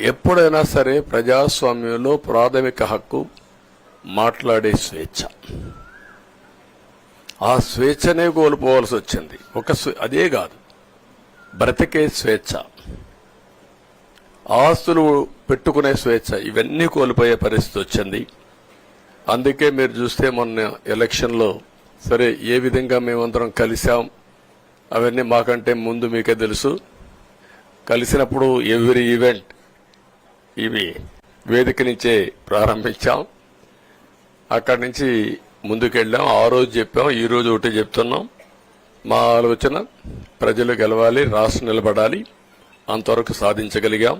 ఎప్పుడైనా సరే ప్రజాస్వామ్యంలో ప్రాథమిక హక్కు మాట్లాడే స్వేచ్ఛ. ఆ స్వేచ్ఛనే కోల్పోవాల్సి వచ్చింది. అదే కాదు, బ్రతికే స్వేచ్ఛ, ఆస్తులు పెట్టుకునే స్వేచ్ఛ, ఇవన్నీ కోల్పోయే పరిస్థితి వచ్చింది. అందుకే మీరు చూస్తే మొన్న ఎలక్షన్లో సరే ఏ విధంగా మేమందరం కలిసాం అవన్నీ మాకంటే ముందు మీకే తెలుసు. కలిసినప్పుడు ఎవ్రీ ఈవెంట్ ఇవి వేదిక నుంచే ప్రారంభించాం. అక్కడి నుంచి ముందుకెళ్ళాం. ఆ రోజు చెప్పాం, ఈ రోజు ఒకటి చెప్తున్నాం. మా ఆలోచన ప్రజలు గెలవాలి, రాష్ట్రం నిలబడాలి. అంతవరకు సాధించగలిగాం.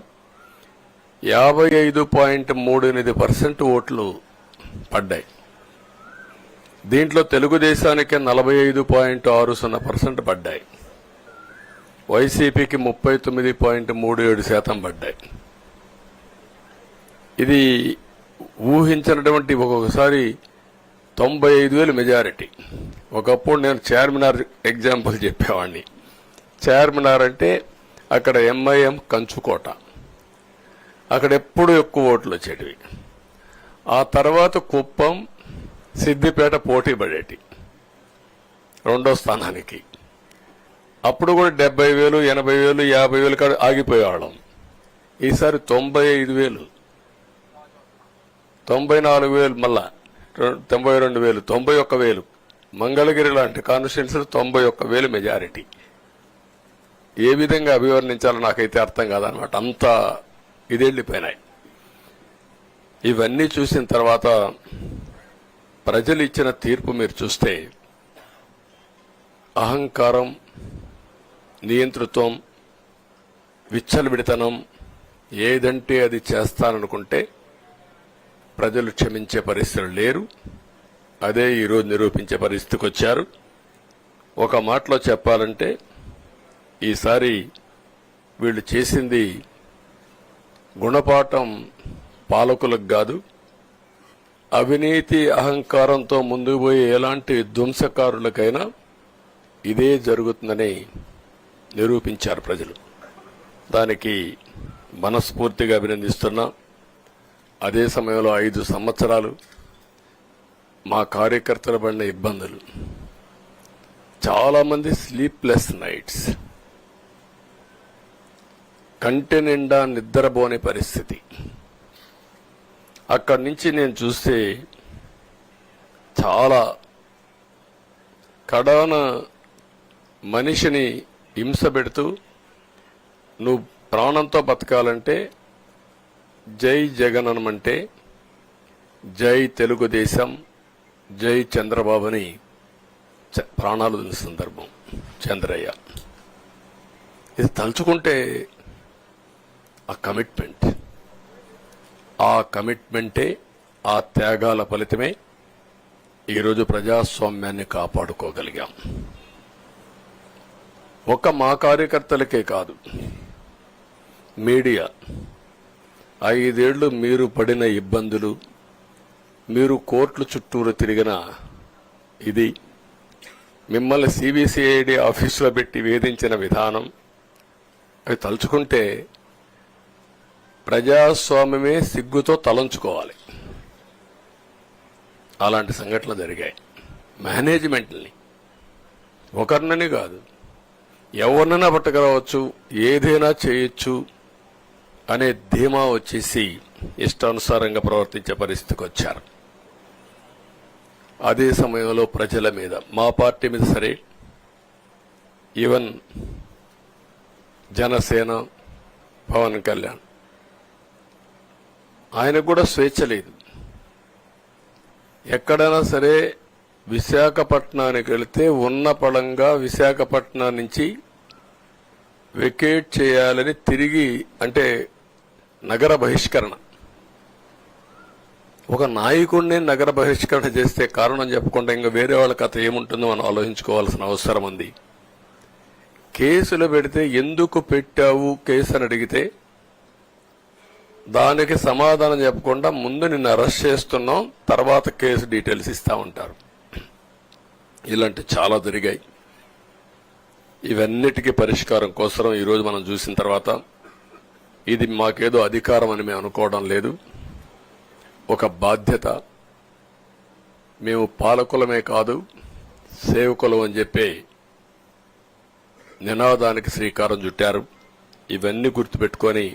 55.38% ఓట్లు పడ్డాయి. దీంట్లో తెలుగుదేశానికి 45.60% పడ్డాయి. వైసీపీకి 39.37% పడ్డాయి. ఇది ఊహించినటువంటి ఒక్కొక్కసారి 95,000 మెజారిటీ. ఒకప్పుడు నేను చార్మినార్ ఎగ్జాంపుల్ చెప్పేవాడిని. చార్మినార్ అంటే అక్కడ ఎంఐఎం కంచుకోట, అక్కడ ఎప్పుడు ఎక్కువ ఓట్లు వచ్చేటివి. ఆ తర్వాత కుప్పం, సిద్దిపేట పోటీ పడేటి రెండో స్థానానికి. అప్పుడు కూడా 70,000, 80,000, 50,000 కాడ ఆగిపోయేవాళ్ళం. ఈసారి 95,000, 94,000, మళ్ళా 92,000, 91,000. మంగళగిరి లాంటి కాన్స్టిట్యున్సీలు 91,000 మెజారిటీ. ఏ విధంగా అభివర్ణించాలో నాకైతే అర్థం కాదనమాట. అంతా ఇదెళ్లిపోయినాయి. ఇవన్నీ చూసిన తర్వాత ప్రజలు ఇచ్చిన తీర్పు మీరు చూస్తే అహంకారం, నియంతృత్వం, విచ్చలవిడితనం, ఏదంటే అది చేస్తాననుకుంటే ప్రజలు క్షమించే పరిస్థితులు లేరు. అదే ఈరోజు నిరూపించే పరిస్థితికి వచ్చారు. ఒక మాటలో చెప్పాలంటే ఈసారి వీళ్ళు చేసింది గుణపాఠం పాలకులకు కాదు, అవినీతి అహంకారంతో ముందుకు పోయే ఎలాంటి ధ్వంసకారులకైనా ఇదే జరుగుతుందని నిరూపించారు ప్రజలు. దానికి మనస్ఫూర్తిగా అభినందిస్తున్నా. అదే సమయంలో 5 సంవత్సరాలు మా కార్యకర్తల పడిన ఇబ్బందులు, చాలా మంది స్లీప్లెస్ నైట్స్, కంటి నిండా నిద్రపోని పరిస్థితి. అక్కడి నుంచి నేను చూస్తే చాలా కడాన మనిషిని హింస పెడుతూ, నువ్వు ప్రాణంతో బతకాలంటే జై జగన్ అనమంటే జై తెలుగుదేశం, జై చంద్రబాబుని ప్రాణాలు వదిలిన సందర్భం చంద్రయ్య. ఇది తలుచుకుంటే ఆ కమిట్మెంటే, ఆ త్యాగాల ఫలితమే ఈరోజు ప్రజాస్వామ్యాన్ని కాపాడుకోగలిగాం. ఒక మా కార్యకర్తలకే కాదు, మీడియా 5 ఏళ్లు మీరు పడిన ఇబ్బందులు, మీరు కోర్టుల చుట్టూరు తిరిగిన ఇది, మిమ్మల్ని సిబిసిఐడి ఆఫీసులో పెట్టి వేధించిన విధానం, అవి తలుచుకుంటే ప్రజాస్వామ్యమే సిగ్గుతో తలంచుకోవాలి. అలాంటి సంఘటనలు జరిగాయి. మేనేజ్మెంట్ని ఒకరినని కాదు, ఎవరినైనా పట్టుకురావచ్చు, ఏదైనా చేయొచ్చు అనే ధీమా వచ్చేసి ఇష్టానుసారంగా ప్రవర్తించే పరిస్థితికి వచ్చారు. అదే సమయంలో ప్రజల మీద, మా పార్టీ మీద సరే, ఈవెన్ జనసేన, పవన్ కళ్యాణ్, ఆయనకు కూడా స్వేచ్ఛ లేదు. ఎక్కడైనా సరే విశాఖపట్నానికి వెళితే ఉన్న పళంగా విశాఖపట్నం నుంచి వెకేట్ చేయాలని తిరిగి, అంటే నగర బహిష్కరణ. ఒక నాయకుడిని నగర బహిష్కరణ చేస్తే కారణం చెప్పకుండా ఇంకా వేరే వాళ్ళ కథ ఏముంటుందో మనం ఆలోచించుకోవాల్సిన అవసరం ఉంది. కేసులు పెడితే ఎందుకు పెట్టావు కేసు అని అడిగితే దానికి సమాధానం చెప్పకుండా ముందు నిన్ను అరెస్ట్ చేస్తున్నాం, తర్వాత కేసు డీటెయిల్స్ ఇస్తా ఉంటారు. ఇలాంటి చాలా జరిగాయి. ఇవన్నిటికీ పరిష్కారం కోసం ఈరోజు మనం చూసిన తర్వాత ఇది మాకేదో అధికారం అని మేము అనుకోవడం లేదు, ఒక బాధ్యత. మేము పాలకులమే కాదు సేవకులం అని చెప్పి నినాదానికి శ్రీకారం చుట్టారు. ఇవన్నీ గుర్తుపెట్టుకొని